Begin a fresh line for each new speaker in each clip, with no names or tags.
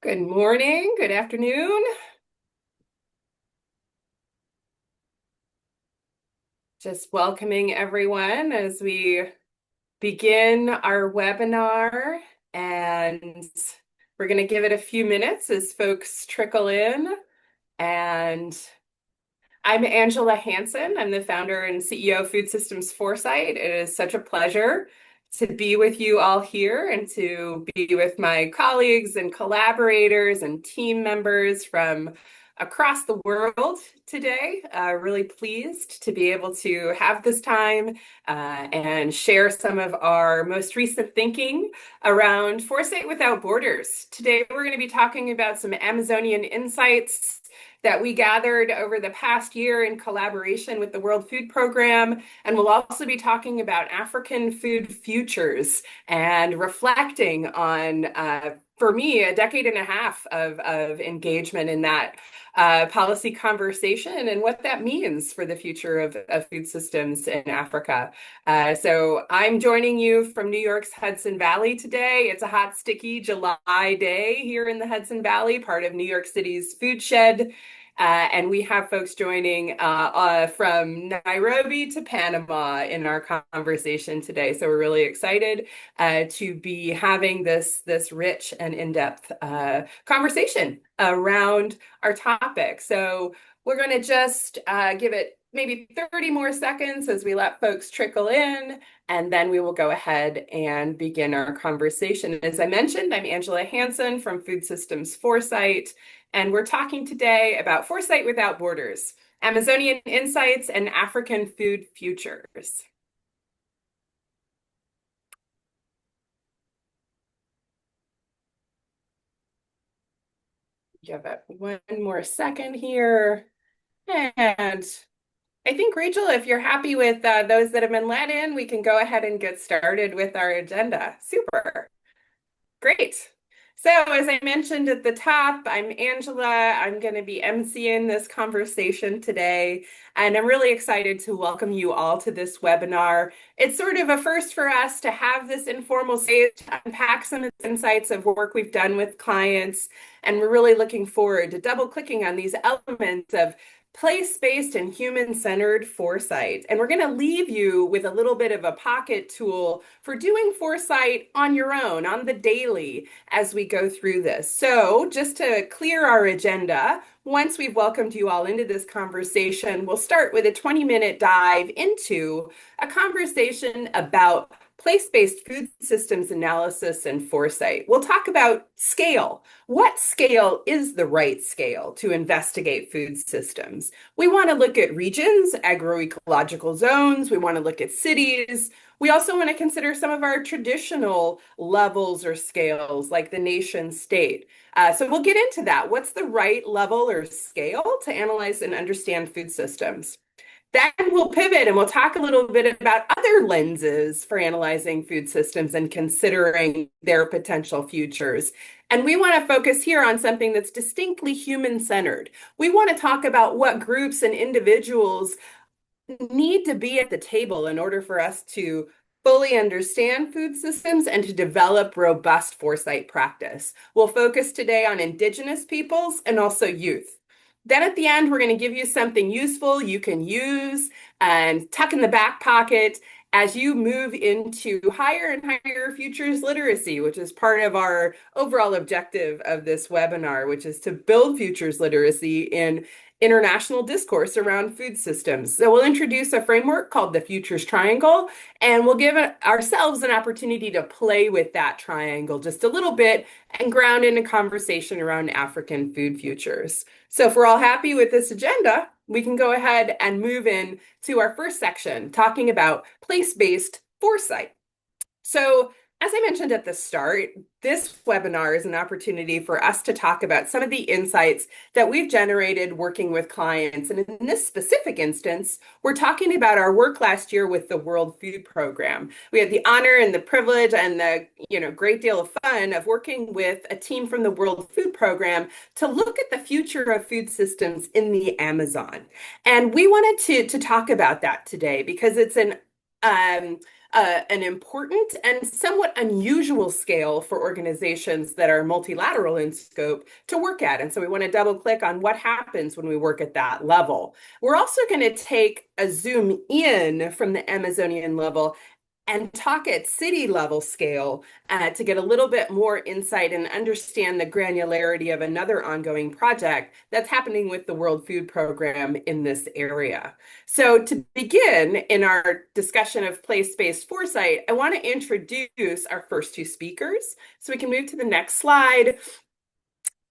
Good morning, good afternoon. Just welcoming everyone as we begin our webinar, and we're going to give it a few minutes as folks trickle in. And I'm Angela Hansen. I'm the founder and CEO of Food Systems Foresight. It is such a pleasure to be with you all here and to be with my colleagues and collaborators and team members from across the world today. Really pleased to be able to have this time and share some of our most recent thinking around Foresight Without Borders. Today, we're going to be talking about some Amazonian insights that we gathered over the past year in collaboration with the World Food Program. And we'll also be talking about African food futures and reflecting on, for me, a decade and a half of engagement in that policy conversation and what that means for the future of food systems in Africa. So I'm joining you from New York's Hudson Valley today. It's a hot, sticky July day here in the Hudson Valley, part of New York City's food shed. And we have folks joining from Nairobi to Panama in our conversation today. So we're really excited to be having this rich and in-depth conversation around our topic. So we're going to just give it maybe 30 more seconds as we let folks trickle in, and then we will go ahead and begin our conversation. As I mentioned, I'm Angela Hansen from Food Systems Foresight, and we're talking today about Foresight Without Borders, Amazonian Insights and African Food Futures. Give it one more second here. And I think, Rachel, if you're happy with those that have been let in, we can go ahead and get started with our agenda. Super. Great. So as I mentioned at the top, I'm Angela. I'm going to be emceeing this conversation today, and I'm really excited to welcome you all to this webinar. It's sort of a first for us to have this informal stage to unpack some of the insights of work we've done with clients, and we're really looking forward to double-clicking on these elements of place-based and human-centered foresight. And we're going to leave you with a little bit of a pocket tool for doing foresight on your own, on the daily, as we go through this. So just to clear our agenda, once we've welcomed you all into this conversation, we'll start with a 20-minute dive into a conversation about place-based food systems analysis and foresight. We'll talk about scale. What scale is the right scale to investigate food systems? We want to look at regions, agroecological zones. We want to look at cities. We also want to consider some of our traditional levels or scales, like the nation state. So we'll get into that. What's the right level or scale to analyze and understand food systems? Then we'll pivot and we'll talk a little bit about other lenses for analyzing food systems and considering their potential futures. And we want to focus here on something that's distinctly human-centered. We want to talk about what groups and individuals need to be at the table in order for us to fully understand food systems and to develop robust foresight practice. We'll focus today on Indigenous peoples and also youth. Then at the end, we're going to give you something useful you can use and tuck in the back pocket as you move into higher and higher futures literacy, which is part of our overall objective of this webinar, which is to build futures literacy in international discourse around food systems. So we'll introduce a framework called the Futures Triangle, and we'll give ourselves an opportunity to play with that triangle just a little bit and ground in a conversation around African food futures. So if we're all happy with this agenda, we can go ahead and move in to our first section, talking about place-based foresight. So as I mentioned at the start, this webinar is an opportunity for us to talk about some of the insights that we've generated working with clients. And in this specific instance, we're talking about our work last year with the World Food Program. We had the honor and the privilege and the great deal of fun of working with a team from the World Food Program to look at the future of food systems in the Amazon. And we wanted to talk about that today because it's an important and somewhat unusual scale for organizations that are multilateral in scope to work at. And so we want to double click on what happens when we work at that level. We're also going to take a zoom in from the Amazonian level and talk at city level scale to get a little bit more insight and understand the granularity of another ongoing project that's happening with the World Food Program in this area. So to begin in our discussion of place-based foresight, I want to introduce our first two speakers. So we can move to the next slide.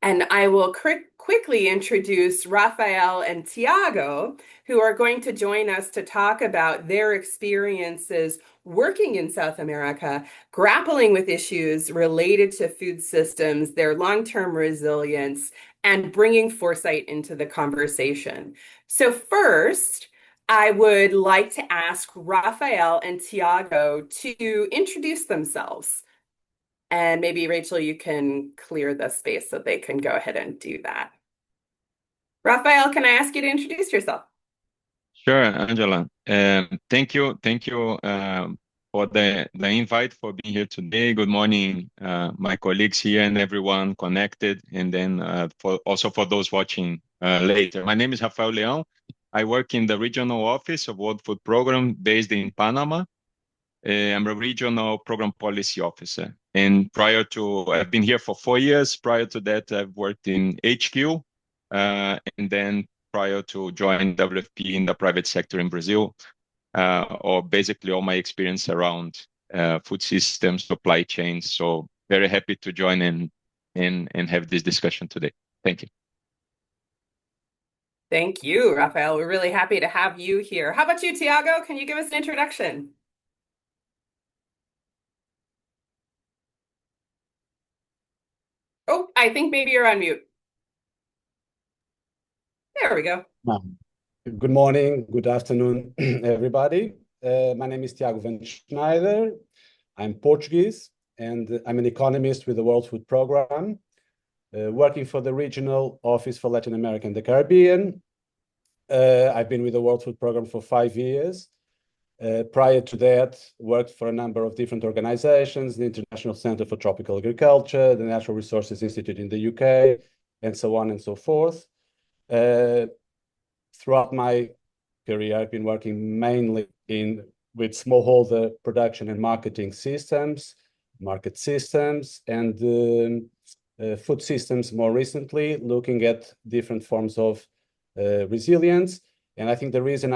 And I will quickly introduce Raphael and Tiago, who are going to join us to talk about their experiences working in South America, grappling with issues related to food systems, their long-term resilience, and bringing foresight into the conversation. So first, I would like to ask Raphael and Tiago to introduce themselves. And maybe, Rachel, you can clear the space so they can go ahead and do that. Raphael, can I ask you to introduce yourself?
Sure, Angela. Thank you for the invite for being here today. Good morning, my colleagues here and everyone connected, and then for those watching later. My name is Raphael Leão. I work in the regional office of World Food Program based in Panama. I'm a regional program policy officer, and I've been here for 4 years. Prior to that, I've worked in HQ, and then prior to joining WFP in the private sector in Brazil, or basically all my experience around food systems, supply chains. So very happy to join in and have this discussion today. Thank you.
Thank you, Raphael. We're really happy to have you here. How about you, Tiago? Can you give us an introduction? Oh, I think maybe you're on mute. There we go.
Good morning, good afternoon, everybody. My name is Tiago Wandschneider. I'm Portuguese, and I'm an economist with the World Food Program, working for the Regional Office for Latin America and the Caribbean. I've been with the World Food Program for 5 years. Prior to that, worked for a number of different organizations, the International Center for Tropical Agriculture, the Natural Resources Institute in the UK, and so on and so forth. Throughout my career, I've been working mainly with smallholder production and marketing systems, market systems, and food systems more recently, looking at different forms of resilience. And I think the reason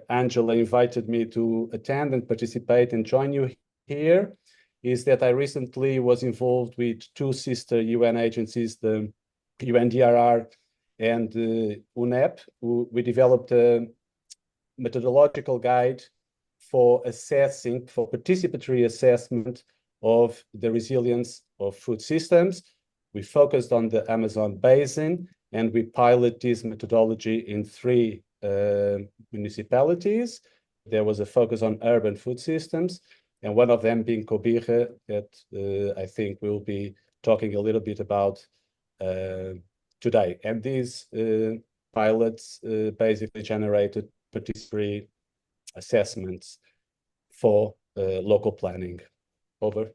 Angela invited me to attend and participate and join you here is that I recently was involved with two sister UN agencies, the UNDRR and UNEP. We developed a methodological guide for participatory assessment of the resilience of food systems. We focused on the Amazon basin, and we pilot this methodology in 3 municipalities. There was a focus on urban food systems, and one of them being Cobija, that I think we'll be talking a little bit about today. And these pilots basically generated participatory assessments for local planning. Over.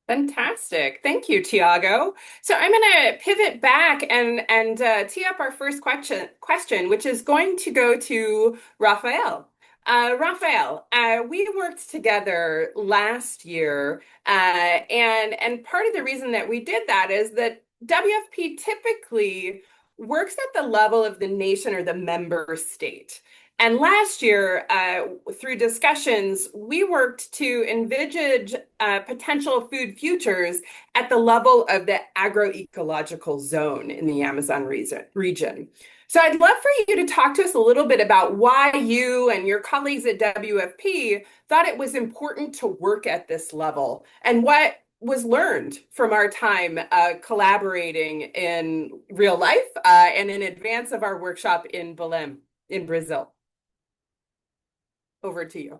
Fantastic. Thank you, Tiago. So I'm going to pivot back and tee up our first question, which is going to go to Raphael. Raphael, we worked together last year, and part of the reason that we did that is that WFP typically works at the level of the nation or the member state. And last year, through discussions, we worked to envisage potential food futures at the level of the agroecological zone in the Amazon region. So I'd love for you to talk to us a little bit about why you and your colleagues at WFP thought it was important to work at this level and what was learned from our time collaborating in real life and in advance of our workshop in Belém, in Brazil. Over to you.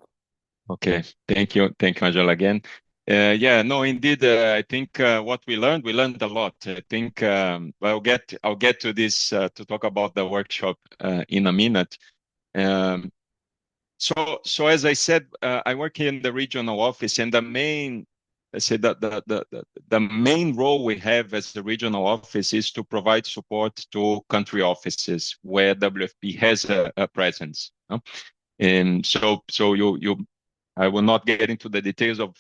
Okay, thank you, Angela, again. Indeed, I think what we learned a lot. I think I'll get to this to talk about the workshop in a minute. So as I said, I work here in the regional office, and the main, let's say the main role we have as the regional office is to provide support to country offices where WFP has a presence. And so you I will not get into the details of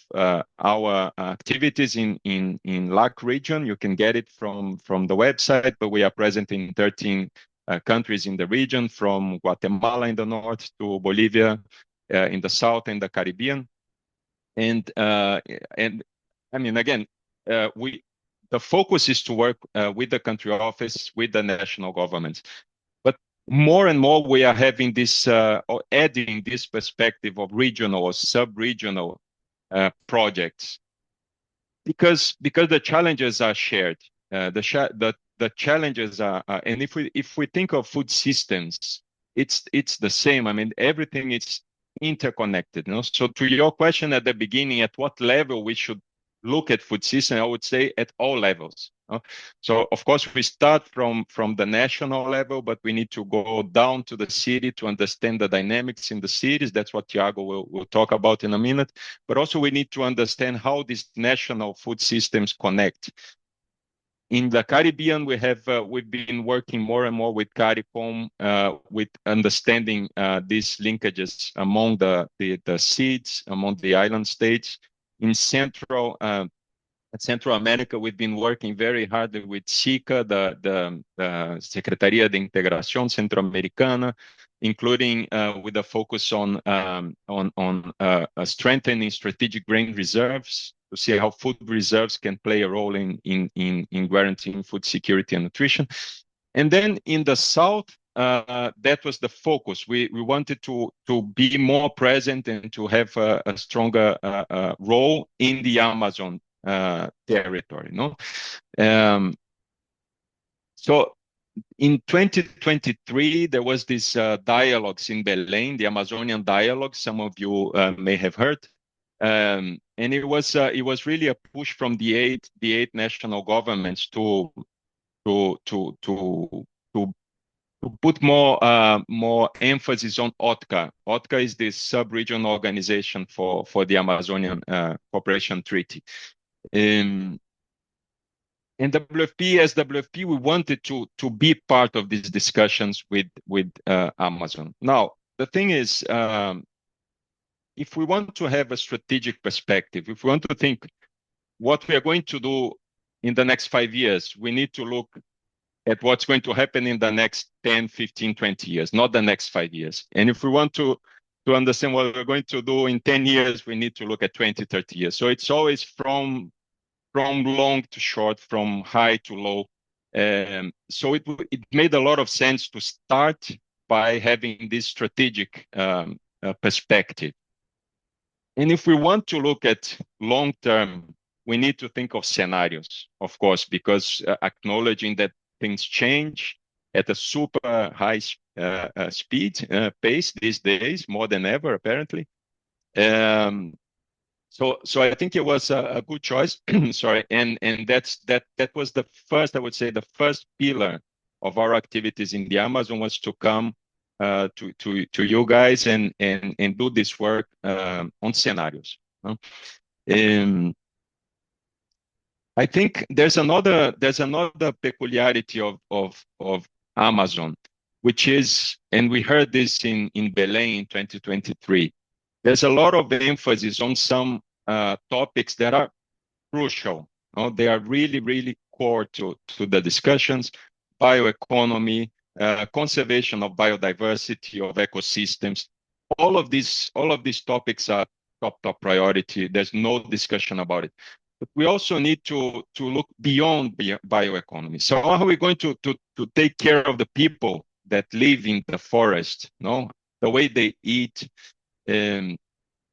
our activities in LAC region. You can get it from the website, but we are present in 13 countries in the region, from Guatemala in the north to Bolivia in the south and the Caribbean. And I mean, again, we the focus is to work with the country office, with the national governments. But more and more, we are having this or adding this perspective of regional or sub-regional projects, because the challenges are shared. The challenges are, and if we think of food systems, it's the same. I mean, everything is interconnected. So to your question at the beginning, at what level we should look at food system, I would say at all levels. So of course we start from the national level, but we need to go down to the city to understand the dynamics in the cities. That's what Tiago will talk about in a minute. But also we need to understand how these national food systems connect. In the Caribbean, we've been working more and more with CARICOM, with understanding these linkages among the seeds, among the island states. In Central America, we've been working very hard with SICA, the Secretaría de Integración Centroamericana, including with a focus on strengthening strategic grain reserves to see how food reserves can play a role in guaranteeing food security and nutrition. And then in the South, that was the focus. We wanted to be more present and to have a stronger role in the Amazon territory. So in 2023, there was this dialogues in Belém, the Amazonian dialogue. Some of you may have heard. And it was really a push from the eight national governments to put more emphasis on OTCA. OTCA is this sub-regional organization for the Amazonian Cooperation Treaty. And as WFP, we wanted to be part of these discussions with Amazon. Now, the thing is, if we want to have a strategic perspective, if we want to think what we are going to do in the next 5 years, we need to look at what's going to happen in the next 10, 15, 20 years, not the next 5 years. And if we want to understand what we're going to do in 10 years, we need to look at 20, 30 years. So it's always from long to short, from high to low. So it made a lot of sense to start by having this strategic perspective. And if we want to look at long term, we need to think of scenarios, of course, because acknowledging that things change at a super high pace these days, more than ever, apparently. So I think it was a good choice. Sorry, and that was the first, I would say, the first pillar of our activities in the Amazon was to come to you guys and do this work on scenarios. I think there's another peculiarity of Amazon, which is, and we heard this in Belém in 2023. There's a lot of emphasis on some topics that are crucial. They are really, really core to the discussions: bioeconomy, conservation of biodiversity, of ecosystems. All of these topics are top priority. There's no discussion about it. But we also need to look beyond bioeconomy. So how are we going to take care of the people that live in the forest? The way they eat.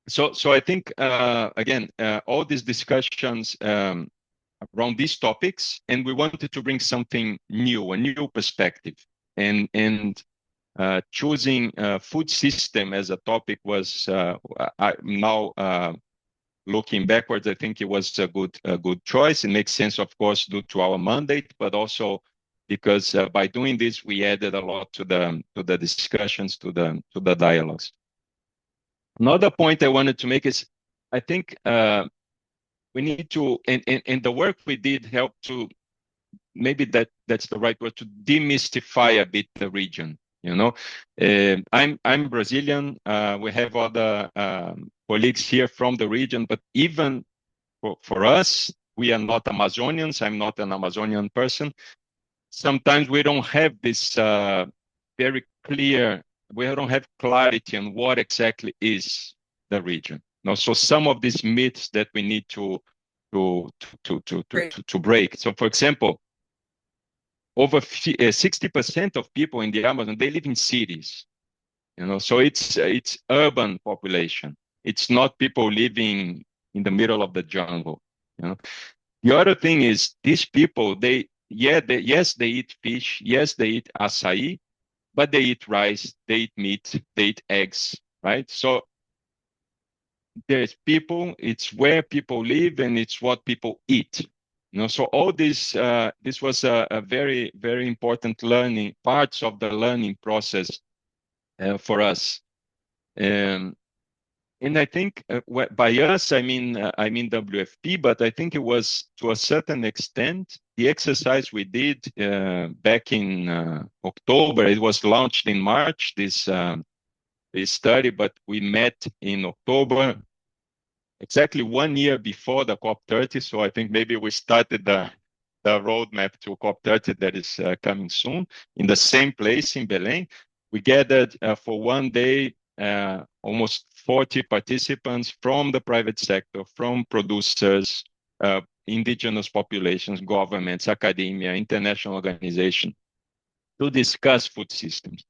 So I think again, all these discussions around these topics, and we wanted to bring something new, a new perspective, and choosing food system as a topic was now. Looking backwards, I think it was a good choice. It makes sense, of course, due to our mandate, but also because by doing this, we added a lot to the discussions, to the dialogues. Another point I wanted to make is, I think we need to, and the work we did helped to, maybe that's the right word, to demystify a bit the region. You know, I'm Brazilian. We have other colleagues here from the region, but even for us, we are not Amazonians. I'm not an Amazonian person. Sometimes we don't have this very clear, we don't have clarity on what exactly is the region. You know, so some of these myths that we need
Great.
to break. So, for example, over 60% of people in the Amazon, they live in cities. You know, so it's urban population. It's not people living in the middle of the jungle. You know, the other thing is these people, yes, they eat fish, yes, they eat acai, but they eat rice, they eat meat, they eat eggs, right? So there's people, it's where people live and it's what people eat. You know, so all this was a very, very important learning, parts of the learning process for us. Um, and I think by us, I mean WFP, but I think it was to a certain extent the exercise we did back in October. It was launched in March, this study, but we met in October, exactly 1 year before the COP30. So I think maybe we started the roadmap to COP30 that is coming soon in the same place in Belém. We gathered for 1 day almost 40 participants from the private sector, from producers, indigenous populations, governments, academia, international organizations to discuss food systems.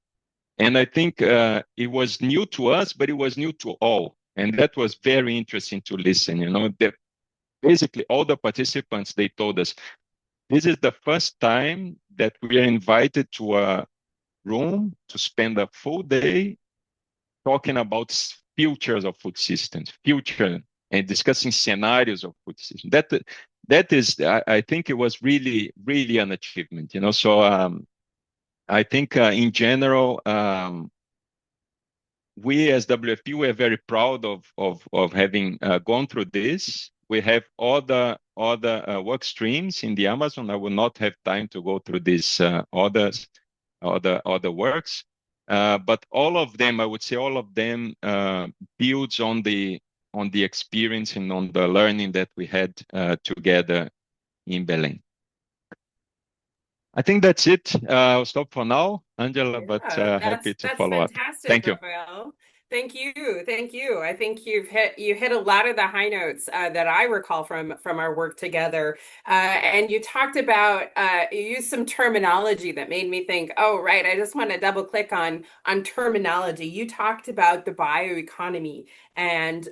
And I think it was new to us, but it was new to all. And that was very interesting to listen. You know, basically all the participants, they told us, this is the first time that we are invited to a room to spend a full day talking about futures of food systems, future, and discussing scenarios of food systems. That is, I think it was really, really an achievement. You know, so I think in general, we as WFP, we are very proud of having gone through this. We have other work streams in the Amazon. I will not have time to go through these other works, but all of them, I would say, all of them builds on the experience and on the learning that we had together in Belém. I think that's it. I'll stop for now, Angela, but
Yeah,
happy to
that's
follow up.
fantastic,
Thank you.
Raphael. Thank you, thank you. I think you hit a lot of the high notes that I recall from our work together. And you talked about you used some terminology that made me think, oh, right, I just want to double click on terminology. You talked about the bioeconomy, and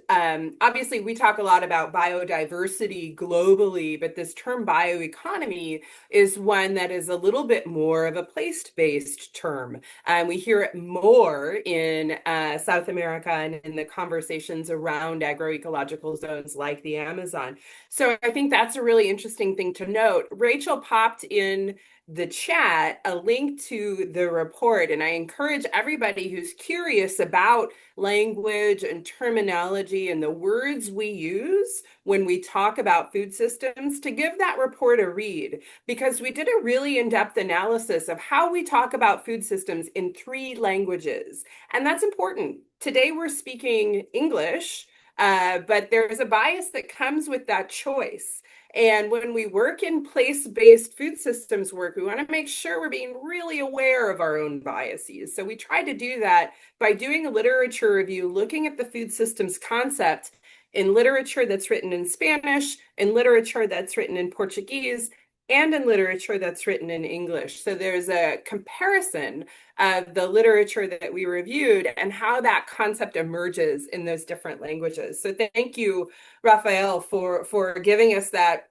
obviously we talk a lot about biodiversity globally, but this term bioeconomy is one that is a little bit more of a place-based term. And we hear it more in South America and in the conversations around agroecological zones like the Amazon. So I think that's a really interesting thing to note. Rachel popped in the chat a link to the report, and I encourage everybody who's curious about language and terminology and the words we use when we talk about food systems to give that report a read, because we did a really in-depth analysis of how we talk about food systems in 3 languages. And that's important. Today we're speaking English, but there's a bias that comes with that choice. And when we work in place-based food systems work, we want to make sure we're being really aware of our own biases. So we try to do that by doing a literature review, looking at the food systems concept in literature that's written in Spanish, in literature that's written in Portuguese, and in literature that's written in English. So there's a comparison of the literature that we reviewed and how that concept emerges in those different languages. So thank you, Raphael, for giving us that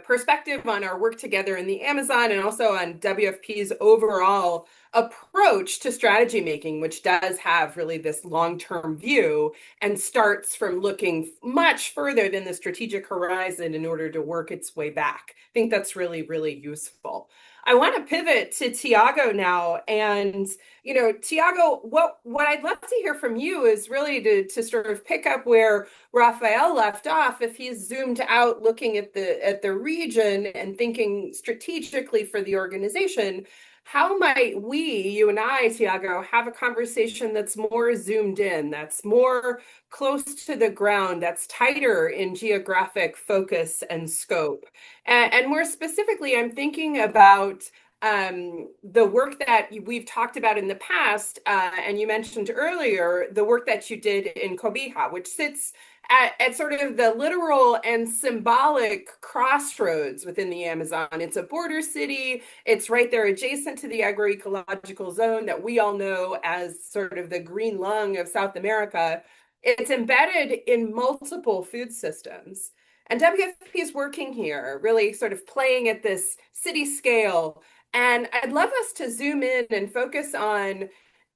perspective on our work together in the Amazon and also on WFP's overall approach to strategy making, which does have really this long-term view and starts from looking much further than the strategic horizon in order to work its way back. I think that's really, really useful. I want to pivot to Tiago now. And, Tiago, what I'd love to hear from you is really to sort of pick up where Raphael left off, if he's zoomed out looking at the region and thinking strategically for the organization. How might we, you and I, Tiago, have a conversation that's more zoomed in, that's more close to the ground, that's tighter in geographic focus and scope? And more specifically, I'm thinking about the work that we've talked about in the past, and you mentioned earlier, the work that you did in Cobija, which sits at sort of the literal and symbolic crossroads within the Amazon. It's a border city. It's right there adjacent to the agroecological zone that we all know as sort of the green lung of South America. It's embedded in multiple food systems. And WFP is working here, really sort of playing at this city scale. And I'd love us to zoom in and focus on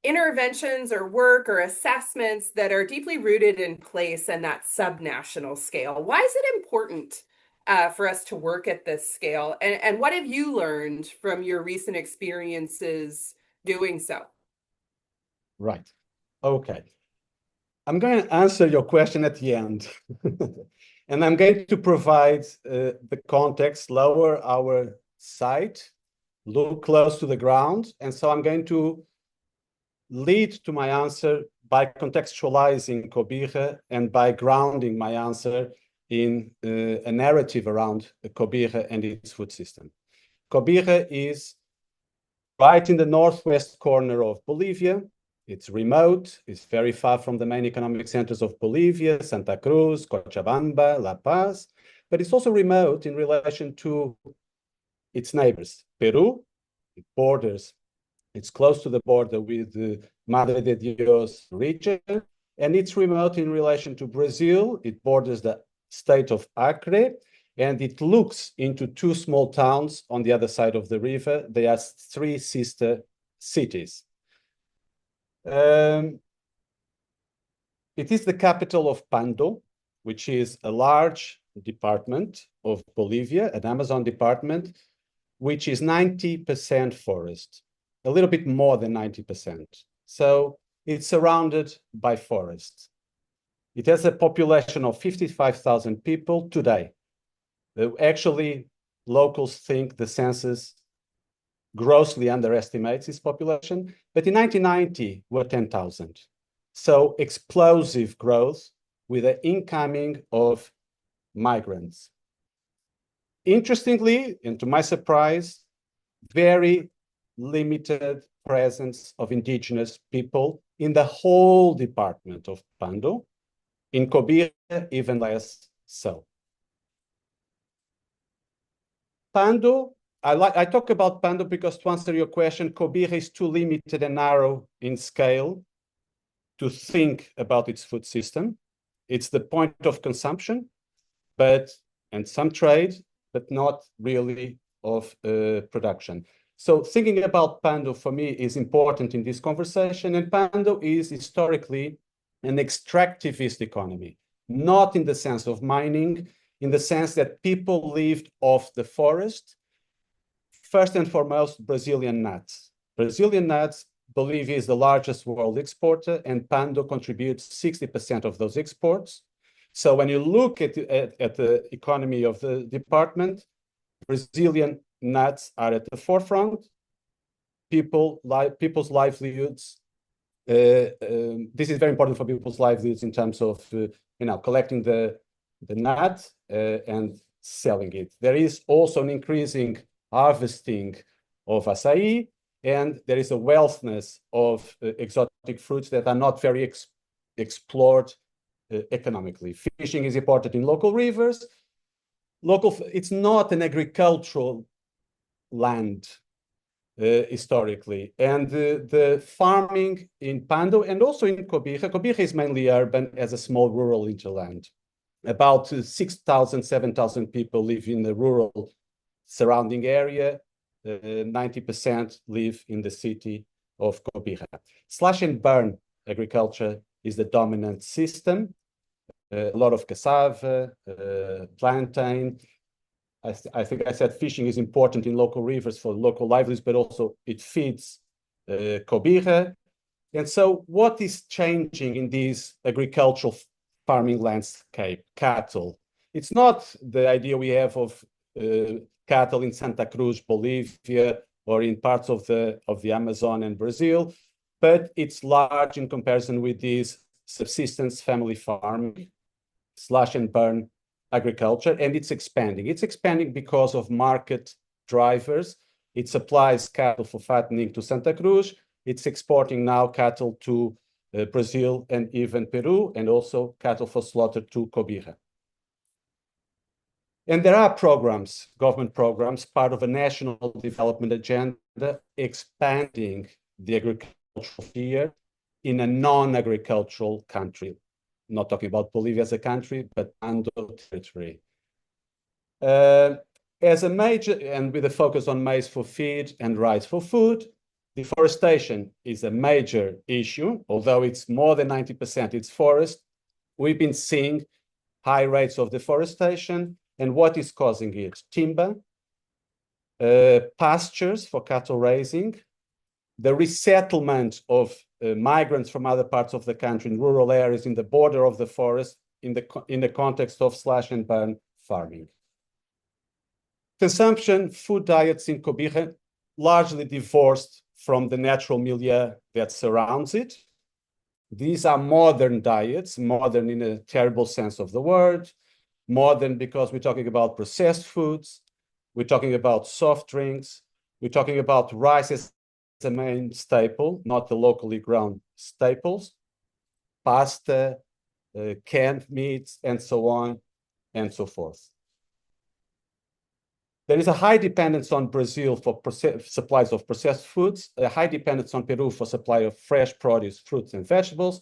interventions or work or assessments that are deeply rooted in place and that subnational scale. Why is it important for us to work at this scale? And what have you learned from your recent experiences doing so?
Right. Okay. I'm going to answer your question at the end. And I'm going to provide the context, lower our sight, look close to the ground. And so I'm going to lead to my answer by contextualizing Cobija and by grounding my answer in a narrative around Cobija and its food system. Cobija is right in the northwest corner of Bolivia. It's remote, it's very far from the main economic centers of Bolivia, Santa Cruz, Cochabamba, La Paz, but it's also remote in relation to its neighbors. Peru, it borders, it's close to the border with the Madre de Dios region, and it's remote in relation to Brazil. It borders the state of Acre, and it looks into two small towns on the other side of the river. They are three sister cities. It is the capital of Pando, which is a large department of Bolivia, an Amazon department, which is 90% forest, a little bit more than 90%. So it's surrounded by forests. It has a population of 55,000 people today. Actually, locals think the census grossly underestimates its population, but in 1990 were 10,000. So explosive growth with the incoming of migrants. Interestingly, and to my surprise, very limited presence of indigenous people in the whole department of Pando. In Cobija, even less so. Pando, I talk about Pando because to answer your question, Cobija is too limited and narrow in scale to think about its food system. It's the point of consumption, and some trade, but not really of production. So thinking about Pando for me is important in this conversation, and Pando is historically an extractivist economy, not in the sense of mining, in the sense that people lived off the forest. First and foremost, Brazilian nuts. Brazilian nuts, Bolivia is the largest world exporter, and Pando contributes 60% of those exports. So when you look at the economy of the department, Brazilian nuts are at the forefront. People's livelihoods. This is very important for people's livelihoods in terms of collecting the nut and selling it. There is also an increasing harvesting of acai, and there is a wealthness of exotic fruits that are not very explored economically. Fishing is important in local rivers. It's not an agricultural land historically. And the farming in Pando and also in Cobija is mainly urban as a small rural hinterland. About 6,000, 7,000 people live in the rural surrounding area. 90% live in the city of Cobija. Slash and burn agriculture is the dominant system. A lot of cassava, plantain. I think I said fishing is important in local rivers for local livelihoods, but also it feeds Cobija. And so what is changing in this agricultural farming landscape? Cattle. It's not the idea we have of cattle in Santa Cruz, Bolivia, or in parts of the Amazon and Brazil, but it's large in comparison with this subsistence family farming, slash and burn agriculture, and it's expanding. It's expanding because of market drivers. It supplies cattle for fattening to Santa Cruz. It's exporting now cattle to Brazil and even Peru, and also cattle for slaughter to Cobija. And there are programs, government programs, part of a national development agenda expanding the agricultural sphere in a non-agricultural country. I'm not talking about Bolivia as a country, but Ando territory. As a major, and with a focus on maize for feed and rice for food, deforestation is a major issue, although it's more than 90% it's forest. We've been seeing high rates of deforestation, and what is causing it? Timber, pastures for cattle raising, the resettlement of migrants from other parts of the country in rural areas in the border of the forest in the context of slash and burn farming. Consumption, food diets in Cobija, largely divorced from the natural milieu that surrounds it. These are modern diets, modern in a terrible sense of the word, modern because we're talking about processed foods, we're talking about soft drinks, we're talking about rice as the main staple, not the locally grown staples, pasta, canned meats, and so on and so forth. There is a high dependence on Brazil for supplies of processed foods, a high dependence on Peru for supply of fresh produce, fruits, and vegetables,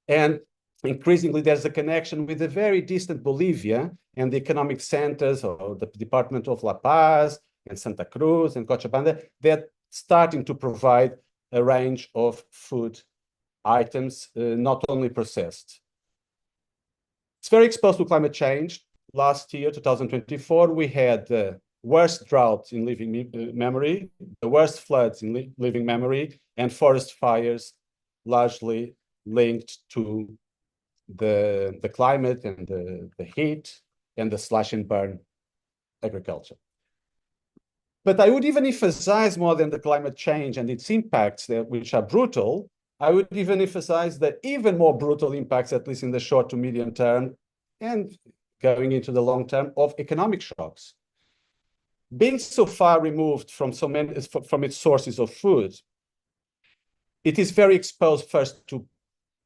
and increasingly there's a connection with the very distant Bolivia and the economic centers or the department of La Paz and Santa Cruz and Cochabamba that starting to provide a range of food items, not only processed. It's very exposed to climate change. Last year, 2024, we had the worst drought in living memory, the worst floods in living memory, and forest fires largely linked to the climate and the heat and the slash and burn agriculture. But I would even emphasize more than the climate change and its impacts, which are brutal. I would even emphasize the even more brutal impacts, at least in the short to medium term and going into the long term, of economic shocks. Being so far removed from from its sources of food, it is very exposed first to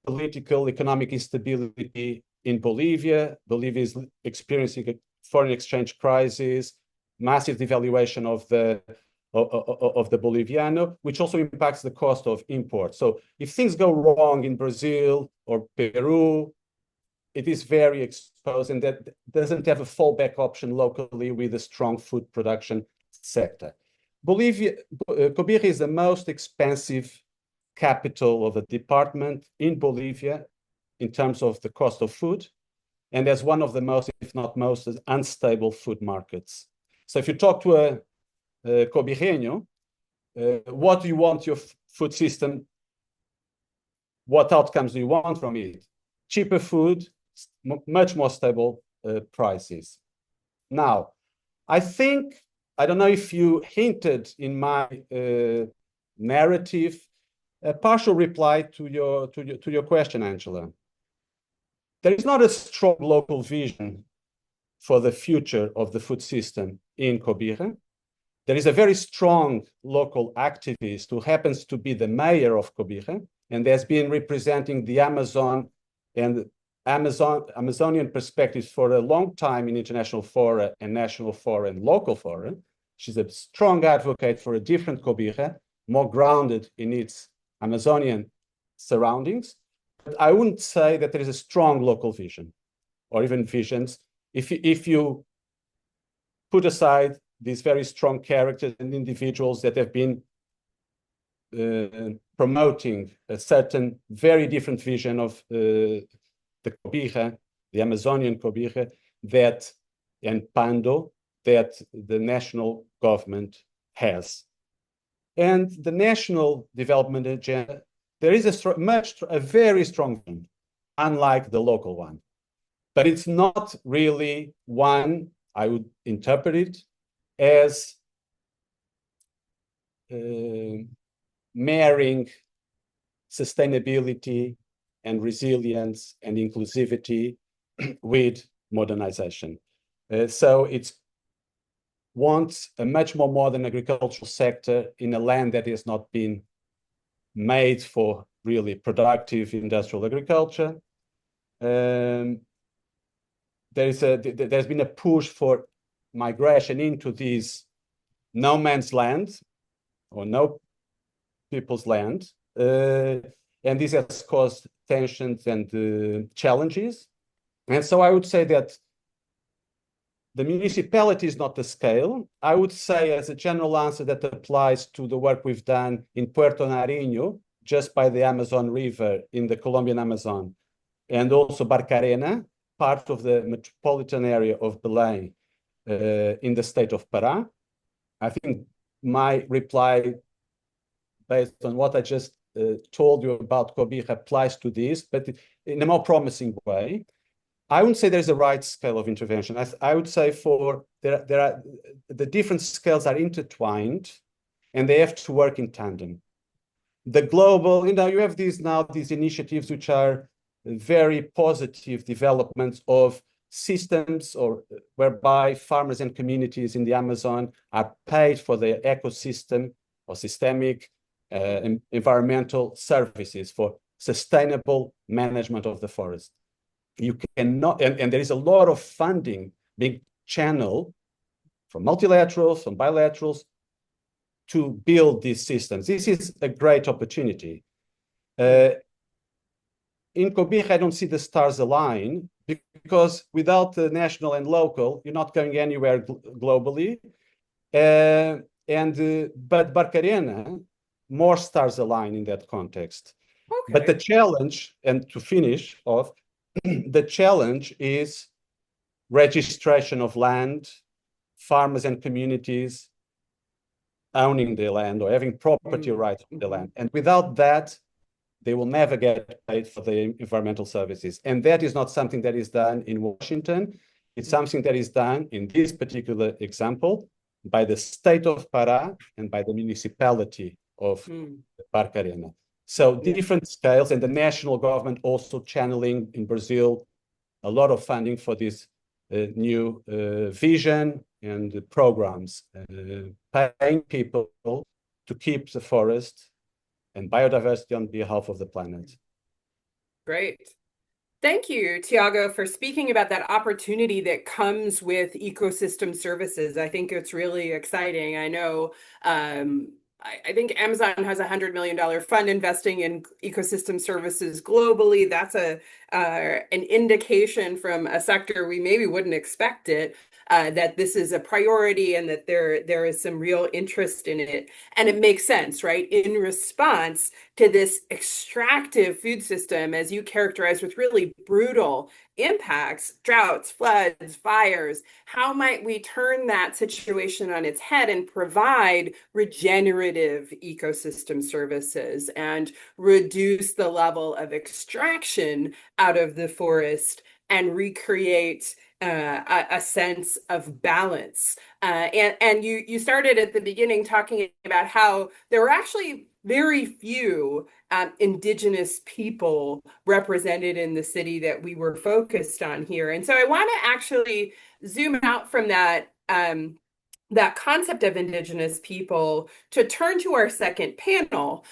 political, economic instability in Bolivia. Bolivia is experiencing a foreign exchange crisis, massive devaluation of the Boliviano, which also impacts the cost of imports. So if things go wrong in Brazil or Peru, it is very exposed, and that doesn't have a fallback option locally with a strong food production sector. Cobija is the most expensive capital of a department in Bolivia in terms of the cost of food, and as one of the most, if not most, unstable food markets. So if you talk to a Cobijeño, what do you want your food system? What outcomes do you want from it? Cheaper food, much more stable prices. Now, I don't know if you hinted in my narrative, a partial reply to your question, Angela. There is not a strong local vision for the future of the food system in Cobija. There is a very strong local activist who happens to be the mayor of Cobija and has been representing the Amazon and Amazonian perspectives for a long time in international fora and national fora and local fora. She's a strong advocate for a different Cobija, more grounded in its Amazonian surroundings. But I wouldn't say that there is a strong local vision or even visions. If you put aside these very strong characters and individuals that have been promoting a certain very different vision of the Cobija, the Amazonian Cobija, and Pando, that the national government has. And the national development agenda, there is a very strong one, unlike the local one. But it's not really one, I would interpret it as marrying sustainability and resilience and inclusivity with modernization. So it wants a much more modern agricultural sector in a land that has not been made for really productive industrial agriculture. There's been a push for migration into these no man's land or no people's land. And this has caused tensions and challenges. And so I would say that the municipality is not the scale. I would say, as a general answer that applies to the work we've done in Puerto Nariño, just by the Amazon River in the Colombian Amazon, and also Barcarena, part of the metropolitan area of Belém in the state of Pará. I think my reply, based on what I just told you about Cobija, applies to this, but in a more promising way. I wouldn't say there's a right scale of intervention. I would say the different scales are intertwined and they have to work in tandem. The global, you have these initiatives which are very positive developments of systems or whereby farmers and communities in the Amazon are paid for their ecosystem or systemic environmental services for sustainable management of the forest. You cannot, and there is a lot of funding being channeled from multilaterals, from bilaterals to build these systems. This is a great opportunity. In Cobija, I don't see the stars align because without the national and local, you're not going anywhere globally. But Barcarena, more stars align in that context. Okay. But the challenge, and to finish off, the challenge is registration of land, farmers and communities owning the land or having property rights on the land. And without that, they will never get paid for the environmental services. And that is not something that is done in Washington. It's something that is done in this particular example by the state of Pará and by the municipality of Barcarena. So different scales, and the national government also channeling in Brazil a lot of funding for this new vision and programs, paying people to keep the forest and biodiversity on behalf of the planet.
Great. Thank you, Tiago, for speaking about that opportunity that comes with ecosystem services. I think it's really exciting. I know I think Amazon has a $100 million fund investing in ecosystem services globally. That's an indication from a sector we maybe wouldn't expect it, that this is a priority and that there is some real interest in it. And it makes sense, right? In response to this extractive food system, as you characterized, with really brutal impacts, droughts, floods, fires, how might we turn that situation on its head and provide regenerative ecosystem services and reduce the level of extraction out of the forest and recreate a sense of balance. And you started at the beginning talking about how there were actually very few indigenous people represented in the city that we were focused on here. And so I want to actually zoom out from that concept of indigenous people to turn to our second panel,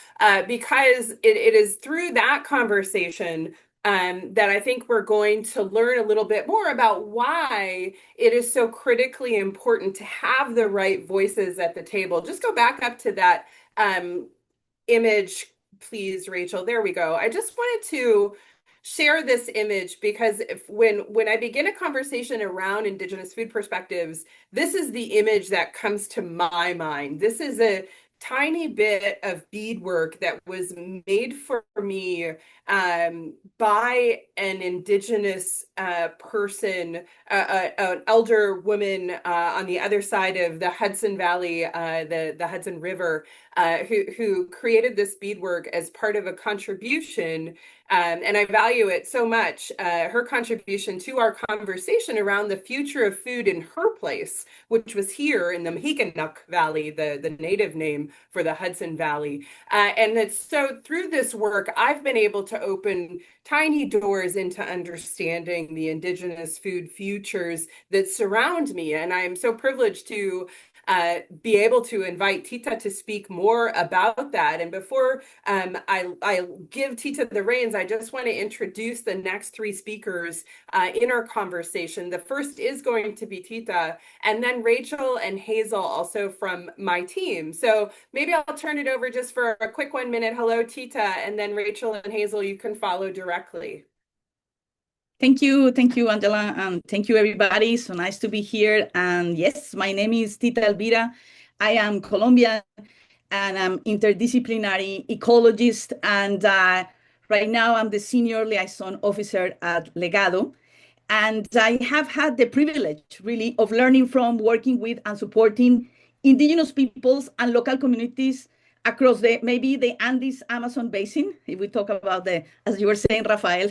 because it is through that conversation that I think we're going to learn a little bit more about why it is so critically important to have the right voices at the table. Just go back up to that image, please, Rachel. There we go. I just wanted to share this image because when I begin a conversation around Indigenous food perspectives, this is the image that comes to my mind. This is a tiny bit of beadwork that was made for me by an Indigenous person, an elder woman on the other side of the Hudson Valley, the Hudson River, who created this beadwork as part of a contribution. And I value it so much, her contribution to our conversation around the future of food in her place, which was here in the Mahikanac Valley, the native name for the Hudson Valley. And it's so through this work, I've been able to open tiny doors into understanding the Indigenous food futures that surround me. And I'm so privileged to be able to invite Tita to speak more about that. And before I give Tita the reins, I just want to introduce the next three speakers in our conversation. The first is going to be Tita, and then Rachel and Hazel also from my team. So maybe I'll turn it over just for a quick 1 minute. Hello, Tita, and then Rachel and Hazel, you can follow directly.
Thank you, Angela, and thank you, everybody. So nice to be here. And yes, my name is Tita Alvira. I am Colombian, and I'm interdisciplinary ecologist. And right now, I'm the senior liaison officer at Legado. And I have had the privilege, really, of learning from, working with, and supporting Indigenous peoples and local communities across maybe the Andes Amazon basin. If we talk about as you were saying, Raphael,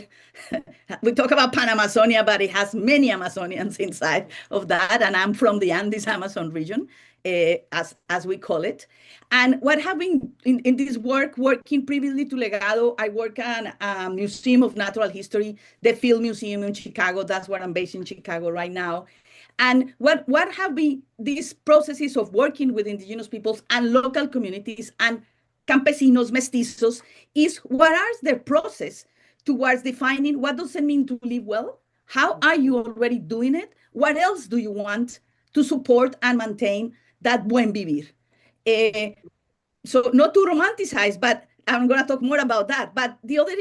we talk about Pan-Amazonia, but it has many Amazonians inside of that. And I'm from the Andes Amazon region, as we call it. And what have been in this working previously to Legado, I work at a Museum of Natural History, the Field Museum in Chicago. That's where I'm based in Chicago right now. And what have been these processes of working with Indigenous peoples and local communities and campesinos, mestizos, is what is their process towards defining what does it mean to live well? How are you already doing it? What else do you want to support and maintain that buen vivir? So not to romanticize, but I'm going to talk more about that. But the other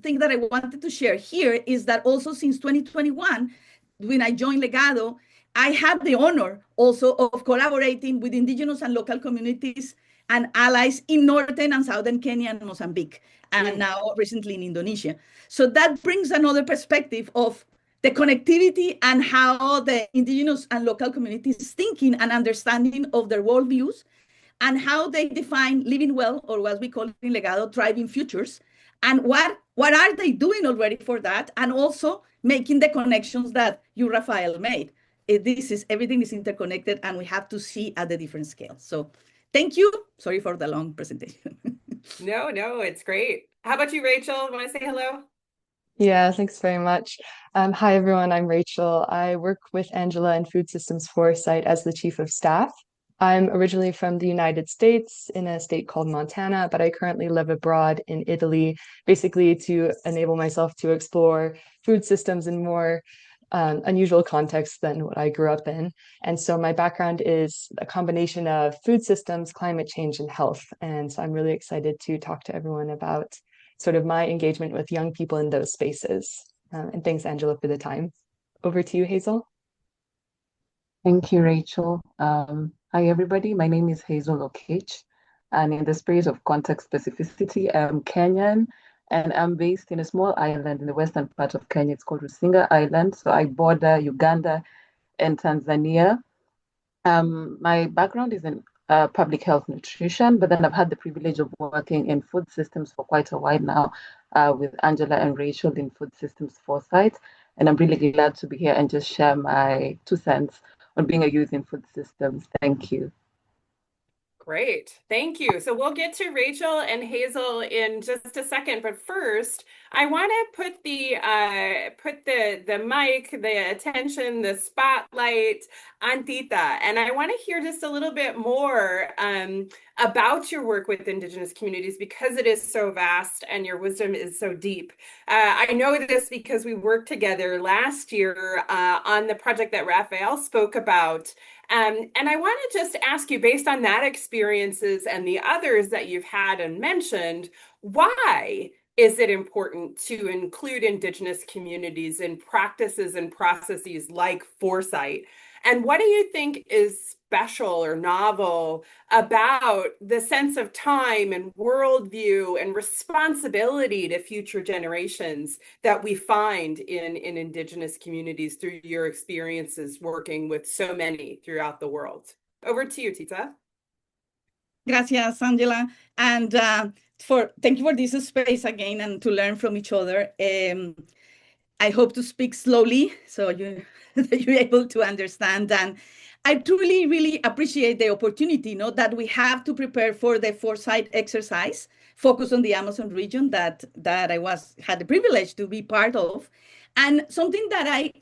thing that I wanted to share here is that also since 2021, when I joined Legado, I had the honor also of collaborating with Indigenous and local communities and allies in northern and southern Kenya and Mozambique, and now recently in Indonesia. So that brings another perspective of the connectivity and how the Indigenous and local communities thinking and understanding of their worldviews and how they define living well, or what we call in Legado, thriving futures, and what are they doing already for that, and also making the connections that you, Raphael, made. Everything is interconnected, and we have to see at the different scales. So thank you. Sorry for the long presentation.
No, it's great. How about you, Rachel? Want to say hello?
Yeah, thanks very much. Hi, everyone. I'm Rachel. I work with Angela in Food Systems Foresight as the Chief of Staff. I'm originally from the United States in a state called Montana, but I currently live abroad in Italy, basically to enable myself to explore food systems in more unusual contexts than what I grew up in. And so my background is a combination of food systems, climate change, and health. And so I'm really excited to talk to everyone about sort of my engagement with young people in those spaces. And thanks, Angela, for the time. Over to you, Hazel.
Thank you, Rachel. Hi, everybody. My name is Hazel Okech, and in the spirit of context specificity, I'm Kenyan, and I'm based in a small island in the western part of Kenya. It's called Rusinga Island. So I border Uganda and Tanzania. My background is in public health nutrition, but then I've had the privilege of working in food systems for quite a while now with Angela and Rachel in Food Systems Foresight. And I'm really glad to be here and just share my 2 cents on being a youth in food systems. Thank you.
Great. Thank you. So we'll get to Rachel and Hazel in just a second, but first I want to put the mic, the attention, the spotlight on Tita, and I want to hear just a little bit more about your work with Indigenous communities because it is so vast and your wisdom is so deep. I know this because we worked together last year on the project that Raphael spoke about. And I want to just ask you, based on that experiences and the others that you've had and mentioned, why is it important to include Indigenous communities in practices and processes like Foresight? And what do you think is special or novel about the sense of time and worldview and responsibility to future generations that we find in Indigenous communities through your experiences working with so many throughout the world? Over to you, Tita.
Gracias, Angela. And thank you for this space again and to learn from each other. I hope to speak slowly so you're able to understand. And I truly, really appreciate the opportunity, that we have to prepare for the Foresight exercise, focus on the Amazon region that I had the privilege to be part of, and something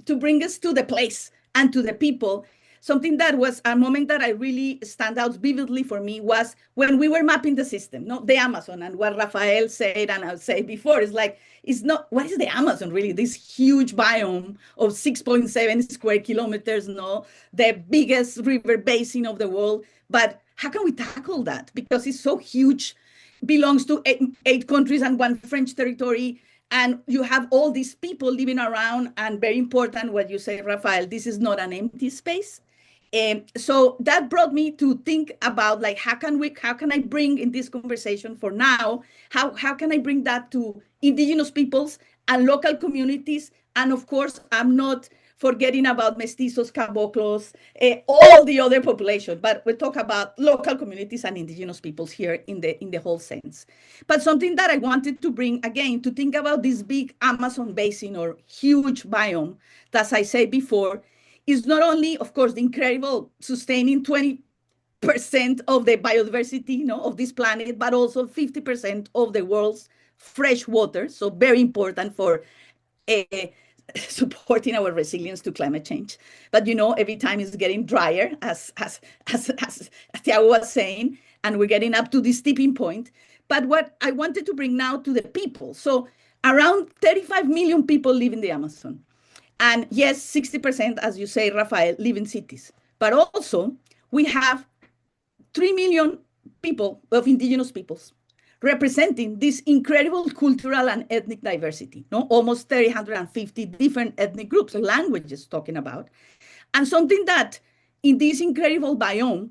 to bring us to the place and to the people. Something that was a moment that I really stand out vividly for me was when we were mapping the system, the Amazon, and what Raphael said, and I'll say before, is like, what is the Amazon really? This huge biome of 6.7 square kilometers, the biggest river basin of the world. But how can we tackle that? Because it's so huge, belongs to eight countries and one French territory. And you have all these people living around, and very important what you say, Raphael, this is not an empty space. So that brought me to think about how can I bring in this conversation for now, how can I bring that to Indigenous peoples and local communities? And of course, I'm not forgetting about mestizos, caboclos, all the other population, but we talk about local communities and Indigenous peoples here in the whole sense. But something that I wanted to bring again, to think about this big Amazon basin or huge biome, as I said before, is not only, of course, the incredible sustaining 20% of the biodiversity, of this planet, but also 50% of the world's fresh water. So very important for supporting our resilience to climate change. But every time it's getting drier, as Tiago was saying, and we're getting up to this tipping point. But what I wanted to bring now to the people. So around 35 million people live in the Amazon. And yes, 60%, as you say, Raphael, live in cities. But also, we have 3 million people of Indigenous peoples representing this incredible cultural and ethnic diversity, almost 350 different ethnic groups and languages talking about. And something that in this incredible biome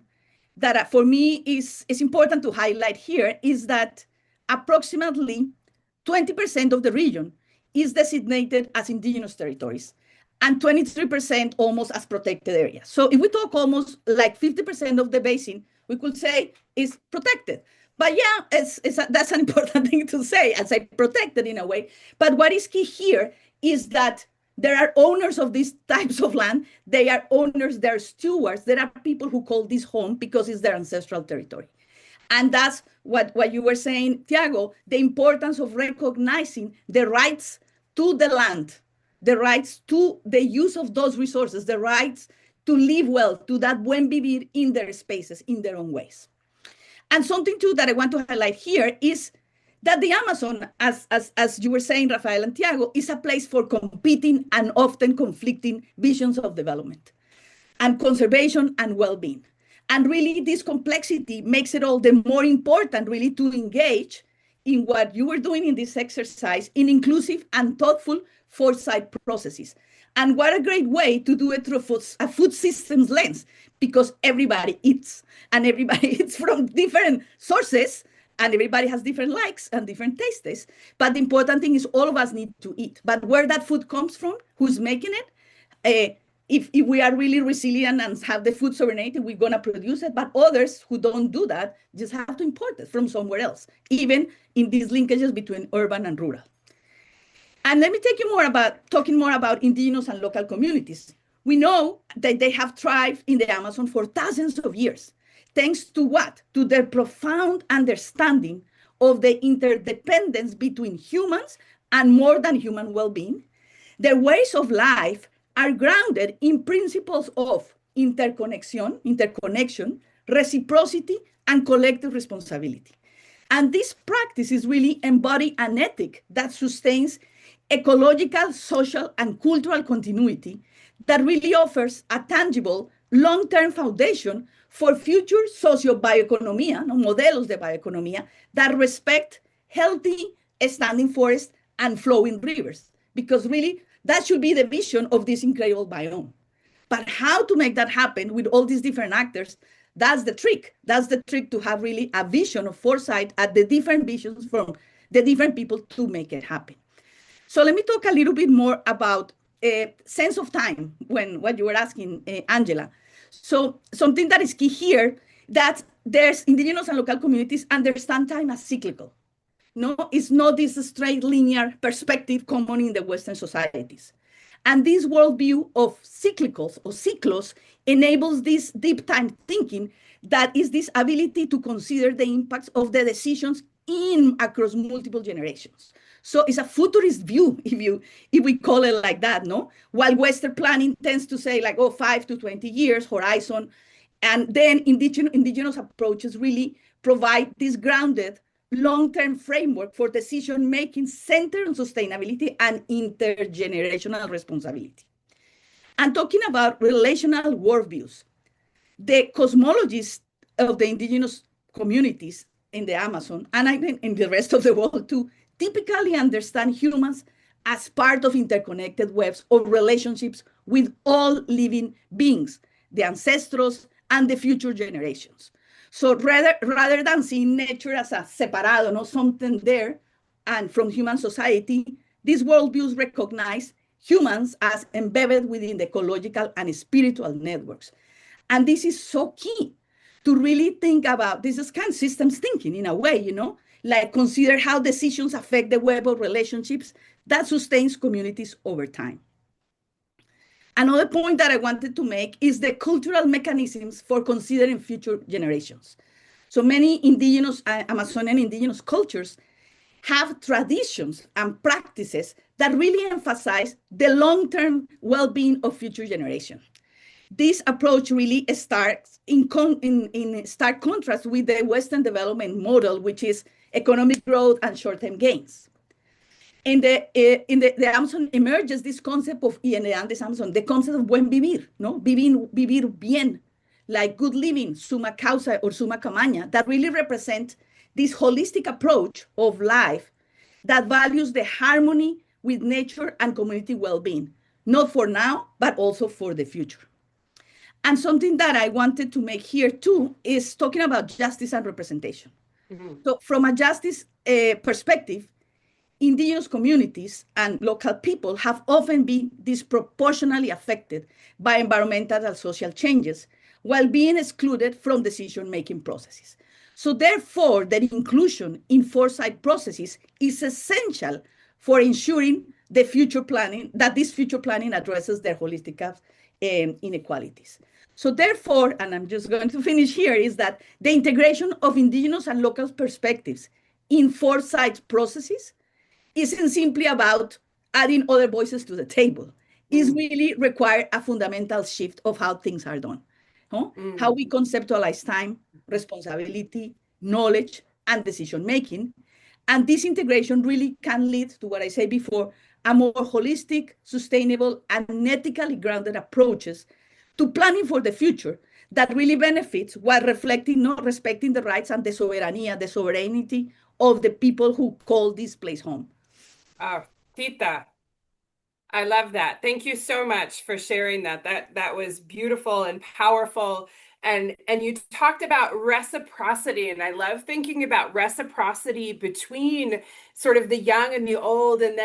that for me is important to highlight here is that approximately 20% of the region is designated as Indigenous territories and 23% almost as protected areas. So if we talk almost like 50% of the basin, we could say is protected. But yeah, that's an important thing to say, as I protected in a way. But what is key here is that there are owners of these types of land. They are owners, they're stewards. There are people who call this home because it's their ancestral territory. And that's what you were saying, Tiago, the importance of recognizing the rights to the land, the rights to the use of those resources, the rights to live well, to that buen vivir in their spaces, in their own ways. And something too that I want to highlight here is that the Amazon, as you were saying, Raphael and Tiago, is a place for competing and often conflicting visions of development and conservation and well-being. And really, this complexity makes it all the more important, really, to engage in what you were doing in this exercise in inclusive and thoughtful foresight processes. And what a great way to do it through a food systems lens, because everybody eats, and everybody eats from different sources, and everybody has different likes and different tastes. But the important thing is all of us need to eat. But where that food comes from, who's making it, if we are really resilient and have the food sovereignty, we're going to produce it. But others who don't do that just have to import it from somewhere else, even in these linkages between urban and rural. And let me talking more about Indigenous and local communities. We know that they have thrived in the Amazon for thousands of years. Thanks to what? To their profound understanding of the interdependence between humans and more than human well-being. Their ways of life are grounded in principles of interconnection, reciprocity, and collective responsibility. And these practices really embody an ethic that sustains ecological, social, and cultural continuity that really offers a tangible, long-term foundation for future socio-bioeconomía, modelos de bioeconomía that respect healthy standing forests, and flowing rivers, because really that should be the vision of this incredible biome. But how to make that happen with all these different actors, that's the trick. That's the trick, to have really a vision of foresight at the different visions from the different people to make it happen. So let me talk a little bit more about sense of time, when what you were asking, Angela. So something that is key here, that there's indigenous and local communities understand time as cyclical. No, it's not this straight linear perspective common in the Western societies. And this worldview of cyclicals or cyclos enables this deep time thinking, that is this ability to consider the impacts of the decisions in across multiple generations. So it's a futurist view, if we call it like that, no? While Western planning tends to say like, oh, 5 to 20 years horizon, and then indigenous approaches really provide this grounded long-term framework for decision-making centered on sustainability and intergenerational responsibility. And talking about relational worldviews, the cosmologists of the indigenous communities in the Amazon, and I think in the rest of the world too, typically understand humans as part of interconnected webs of relationships with all living beings, the ancestors and the future generations. So rather than seeing nature as a separado, no, something there, and from human society, these worldviews recognize humans as embedded within the ecological and spiritual networks. And this is so key to really think about. This is kind of systems thinking in a way, like consider how decisions affect the web of relationships that sustains communities over time. Another point that I wanted to make is the cultural mechanisms for considering future generations. So many indigenous, Amazonian indigenous cultures have traditions and practices that really emphasize the long-term well-being of future generations. This approach really starts in stark contrast with the Western development model, which is economic growth and short-term gains. In the Amazon emerges this concept of, y en the Andes Amazon, the concept of buen vivir, no? Vivir bien, like good living, summa causa or summa camaña, that really represent this holistic approach of life that values the harmony with nature and community well-being, not for now, but also for the future. And something that I wanted to make here too is talking about justice and representation. Mm-hmm. So from a justice perspective, indigenous communities and local people have often been disproportionately affected by environmental and social changes while being excluded from decision-making processes. So therefore, their inclusion in foresight processes is essential for ensuring the future planning, that this future planning addresses their holistic inequalities. So therefore, and I'm just going to finish here, is that the integration of indigenous and local perspectives in foresight processes isn't simply about adding other voices to the table. It's really require a fundamental shift of how things are done. How we conceptualize time, responsibility, knowledge, and decision-making. And this integration really can lead to what I said before, a more holistic, sustainable, and ethically grounded approaches to planning for the future that really benefits while respecting the rights and the sovereignty of the people who call this place home.
Oh, Tita, I love that. Thank you so much for sharing that. That was beautiful and powerful. And you talked about reciprocity, and I love thinking about reciprocity between sort of the young and the old, and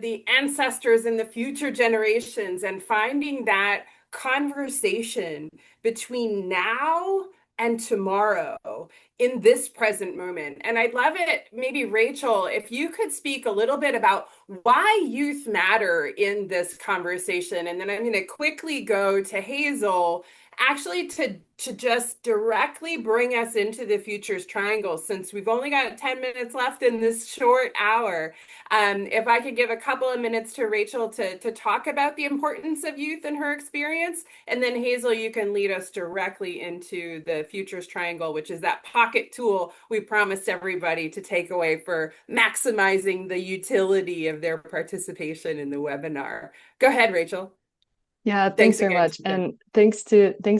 the ancestors and the future generations, and finding that conversation between now and tomorrow in this present moment. And I'd love it, maybe Rachel, if you could speak a little bit about why youth matter in this conversation. And then I'm going to quickly go to Hazel, actually to just directly bring us into the futures triangle, since we've only got 10 minutes left in this short hour. If I could give a couple of minutes to Rachel to talk about the importance of youth and her experience, and then Hazel, you can lead us directly into the futures triangle, which is that pocket tool we promised everybody to take away for maximizing the utility of their participation in the webinar. Go ahead, Rachel.
Yeah,
Thanks
thanks very
again,
much.
Tita.
And thanks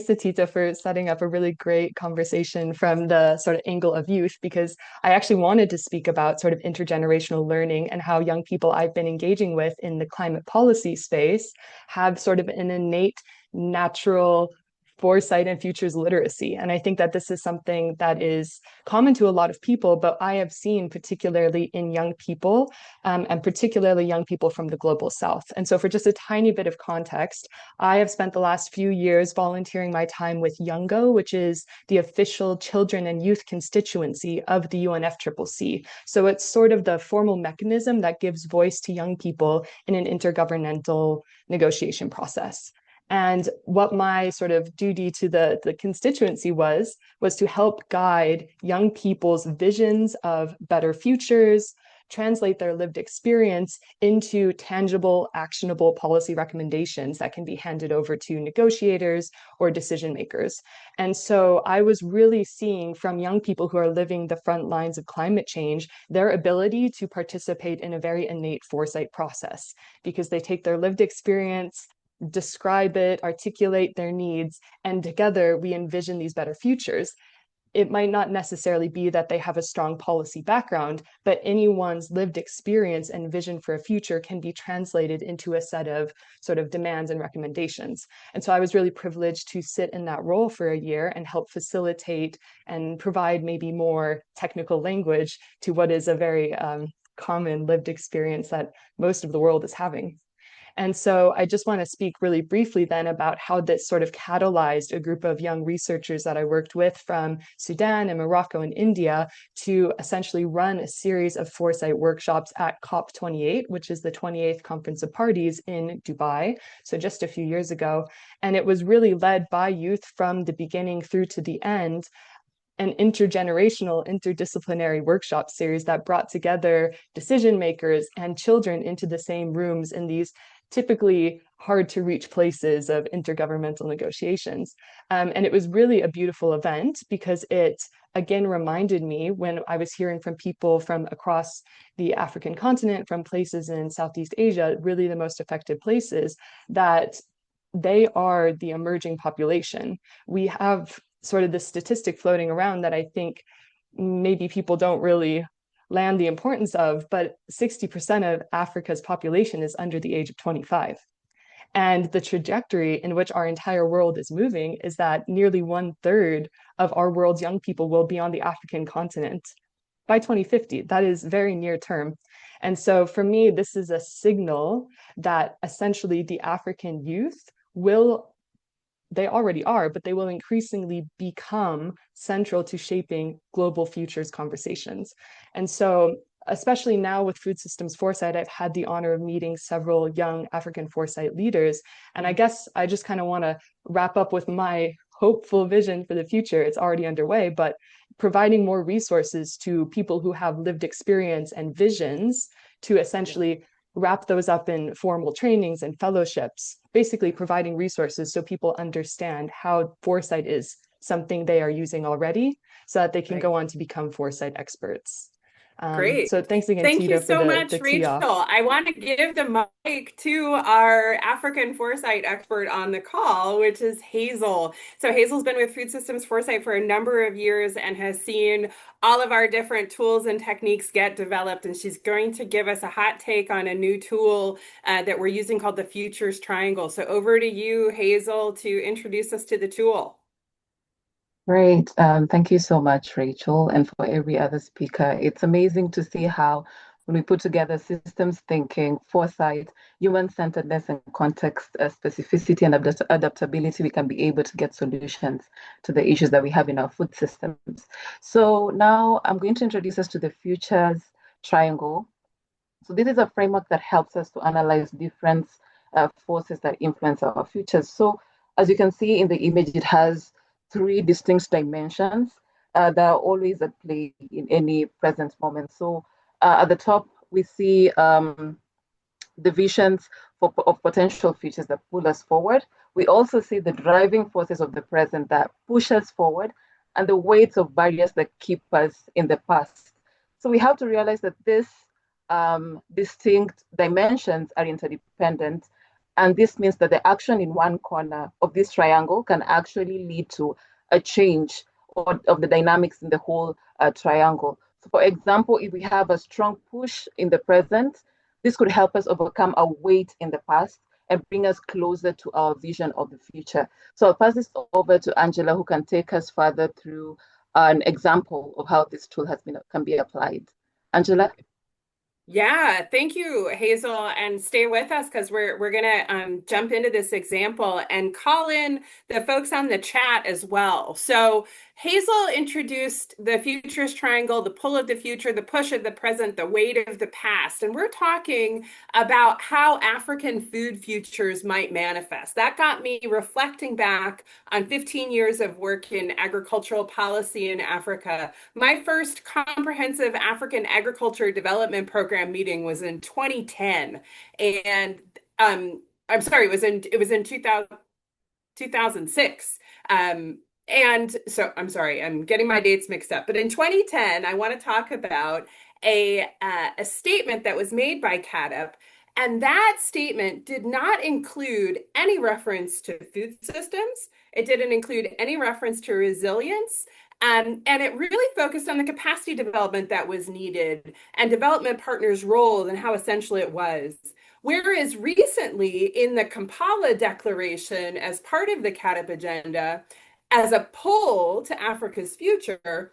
to Tita for setting up a really great conversation from the sort of angle of youth, because I actually wanted to speak about sort of intergenerational learning and how young people I've been engaging with in the climate policy space have sort of an innate natural foresight and futures literacy. And I think that this is something that is common to a lot of people, but I have seen particularly in young people, and particularly young people from the global south. And so for just a tiny bit of context, I have spent the last few years volunteering my time with Youngo, which is the official children and youth constituency of the UNFCCC. So it's sort of the formal mechanism that gives voice to young people in an intergovernmental negotiation process. And what my sort of duty to the constituency was to help guide young people's visions of better futures, translate their lived experience into tangible, actionable policy recommendations that can be handed over to negotiators or decision makers. And so I was really seeing from young people who are living the front lines of climate change, their ability to participate in a very innate foresight process, because they take their lived experience, describe it, articulate their needs, and together we envision these better futures. It might not necessarily be that they have a strong policy background, but anyone's lived experience and vision for a future can be translated into a set of sort of demands and recommendations. And so I was really privileged to sit in that role for a year and help facilitate and provide maybe more technical language to what is a very common lived experience that most of the world is having. And so I just want to speak really briefly then about how this sort of catalyzed a group of young researchers that I worked with from Sudan and Morocco and India to essentially run a series of foresight workshops at COP28, which is the 28th Conference of Parties in Dubai, so just a few years ago. And it was really led by youth from the beginning through to the end, an intergenerational, interdisciplinary workshop series that brought together decision makers and children into the same rooms in these typically hard to reach places of intergovernmental negotiations. And it was really a beautiful event because it again reminded me, when I was hearing from people from across the African continent, from places in Southeast Asia, really the most affected places, that they are the emerging population. We have sort of this statistic floating around that I think maybe people don't really land the importance of, but 60% of Africa's population is under the age of 25. And the trajectory in which our entire world is moving is that nearly 1/3 of our world's young people will be on the African continent by 2050. That is very near term. And so for me, this is a signal that essentially the African youth will, they already are, but they will increasingly become central to shaping global futures conversations. And so, especially now with Food Systems Foresight, I've had the honor of meeting several young African foresight leaders. And I guess I just kind of want to wrap up with my hopeful vision for the future. It's already underway, but providing more resources to people who have lived experience and visions to essentially wrap those up in formal trainings and fellowships, basically providing resources so people understand how foresight is something they are using already so that they can go on to become foresight experts.
Great.
So thanks again,
Thank you
Tita, for
so much,
the tee
Rachel.
off.
I want to give the mic to our African foresight expert on the call, which is Hazel. So Hazel's been with Food Systems Foresight for a number of years and has seen all of our different tools and techniques get developed. And she's going to give us a hot take on a new tool that we're using called the Futures Triangle. So over to you, Hazel, to introduce us to the tool.
Great. Thank you so much, Rachel, and for every other speaker. It's amazing to see how when we put together systems thinking, foresight, human-centeredness, and context specificity and adaptability, we can be able to get solutions to the issues that we have in our food systems. So now I'm going to introduce us to the Futures Triangle. So this is a framework that helps us to analyze different forces that influence our futures. So as you can see in the image, it has three distinct dimensions that are always at play in any present moment. So at the top, we see the visions of potential futures that pull us forward. We also see the driving forces of the present that push us forward and the weights of barriers that keep us in the past. So we have to realize that these distinct dimensions are interdependent And this means that the action in one corner of this triangle can actually lead to a change of the dynamics in the whole triangle. So for example, if we have a strong push in the present, this could help us overcome a weight in the past and bring us closer to our vision of the future. So I'll pass this over to Angela, who can take us further through an example of how this tool can be applied. Angela?
Yeah, thank you, Hazel, and stay with us because we're gonna jump into this example and call in the folks on the chat as well. So Hazel introduced the futurist triangle, the pull of the future, the push of the present, the weight of the past, and we're talking about how African food futures might manifest. That got me reflecting back on 15 years of work in agricultural policy in Africa. My first comprehensive African agriculture development program meeting was in 2010, and I'm sorry, it was in 2006. And so I'm sorry, I'm getting my dates mixed up. But in 2010, I want to talk about a statement that was made by CADP, and that statement did not include any reference to food systems. It didn't include any reference to resilience. And it really focused on the capacity development that was needed and development partners' role and how essential it was. Whereas recently in the Kampala Declaration, as part of the CADP agenda, as a pull to Africa's future,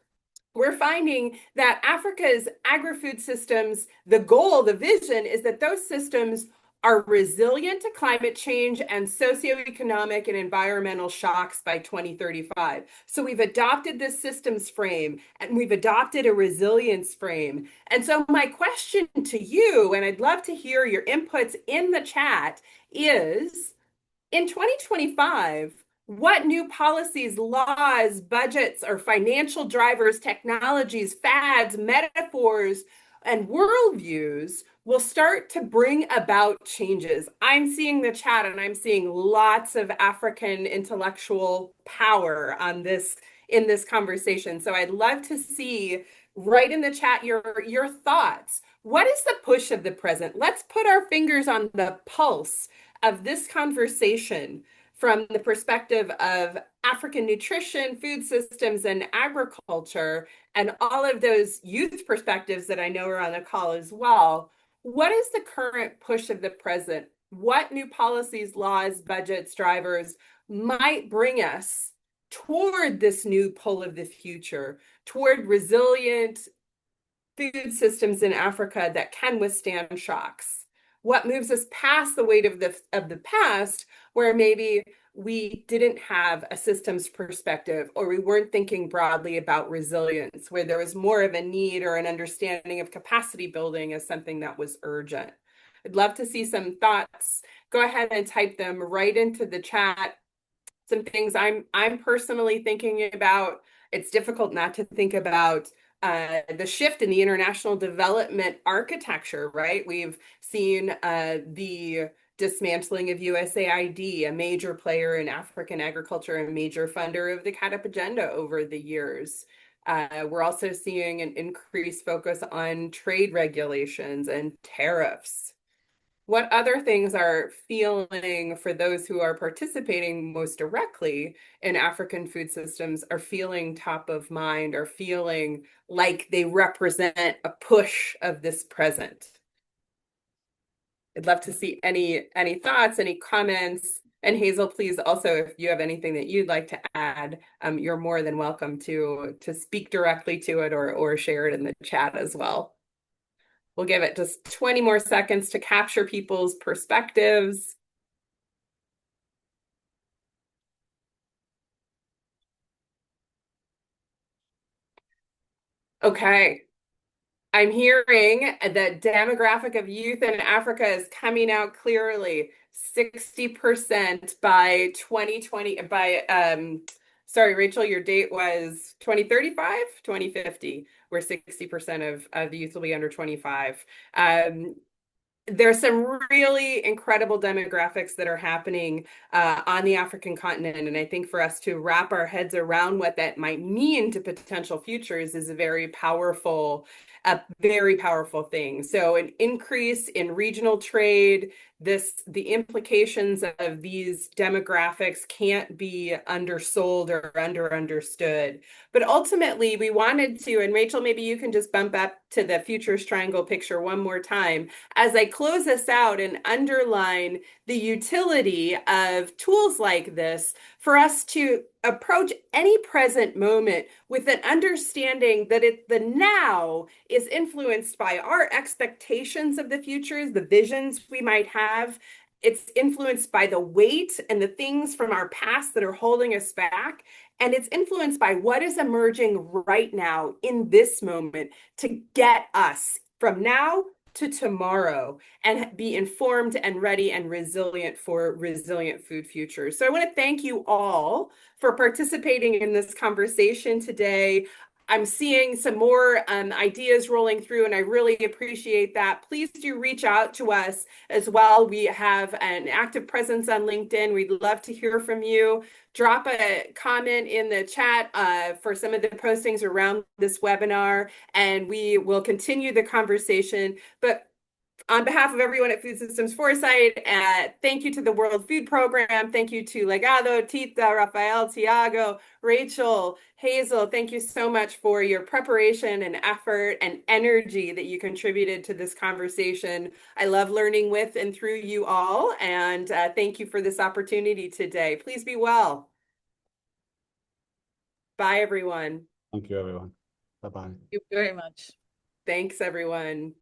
we're finding that Africa's agri-food systems, the goal, the vision is that those systems are resilient to climate change and socioeconomic and environmental shocks by 2035. So we've adopted this systems frame and we've adopted a resilience frame. And so my question to you, and I'd love to hear your inputs in the chat, is in 2025, what new policies, laws, budgets, or financial drivers, technologies, fads, metaphors, and worldviews will start to bring about changes? I'm seeing the chat and I'm seeing lots of African intellectual power on this in this conversation. So I'd love to see right in the chat your thoughts. What is the push of the present? Let's put our fingers on the pulse of this conversation from the perspective of African nutrition, food systems, and agriculture, and all of those youth perspectives that I know are on the call as well. What is the current push of the present? What new policies, laws, budgets, drivers might bring us toward this new pull of the future, toward resilient food systems in Africa that can withstand shocks? What moves us past the weight of the past, where maybe we didn't have a systems perspective or we weren't thinking broadly about resilience, where there was more of a need or an understanding of capacity building as something that was urgent? I'd love to see some thoughts. Go ahead and type them right into the chat. Some things I'm personally thinking about. It's difficult not to think about the shift in the international development architecture, right? We've seen the dismantling of USAID, a major player in African agriculture and major funder of the CADP agenda over the years. We're also seeing an increased focus on trade regulations and tariffs. What other things are feeling, for those who are participating most directly in African food systems, are feeling top of mind, or feeling like they represent a push of this present? I'd love to see any thoughts, any comments. And Hazel, please also, if you have anything that you'd like to add, you're more than welcome to speak directly to it or share it in the chat as well. We'll give it just 20 more seconds to capture people's perspectives. Okay. I'm hearing the demographic of youth in Africa is coming out clearly. 60% by 2020, sorry, Rachel, your date was 2035, 2050, where 60% of the youth will be under 25. There's some really incredible demographics that are happening on the African continent. And I think for us to wrap our heads around what that might mean to potential futures is a very powerful thing. So an increase in regional trade, the implications of these demographics can't be undersold or understood. But ultimately, we wanted to, and Rachel, maybe you can just bump up to the futures triangle picture one more time, as I close us out and underline the utility of tools like this for us to approach any present moment with an understanding that the now is influenced by our expectations of the futures, the visions we might have. It's influenced by the weight and the things from our past that are holding us back. And it's influenced by what is emerging right now in this moment to get us from now to tomorrow and be informed and ready and resilient for resilient food futures. So I want to thank you all for participating in this conversation today. I'm seeing some more ideas rolling through, and I really appreciate that. Please do reach out to us as well. We have an active presence on LinkedIn. We'd love to hear from you. Drop a comment in the chat for some of the postings around this webinar, and we will continue the conversation. But on behalf of everyone at Food Systems Foresight, thank you to the World Food Program. Thank you to Legado, Tita, Raphael, Tiago, Rachel, Hazel. Thank you so much for your preparation and effort and energy that you contributed to this conversation. I love learning with and through you all, and thank you for this opportunity today. Please be well. Bye, everyone.
Thank you, everyone. Bye-bye.
Thank you very much.
Thanks, everyone.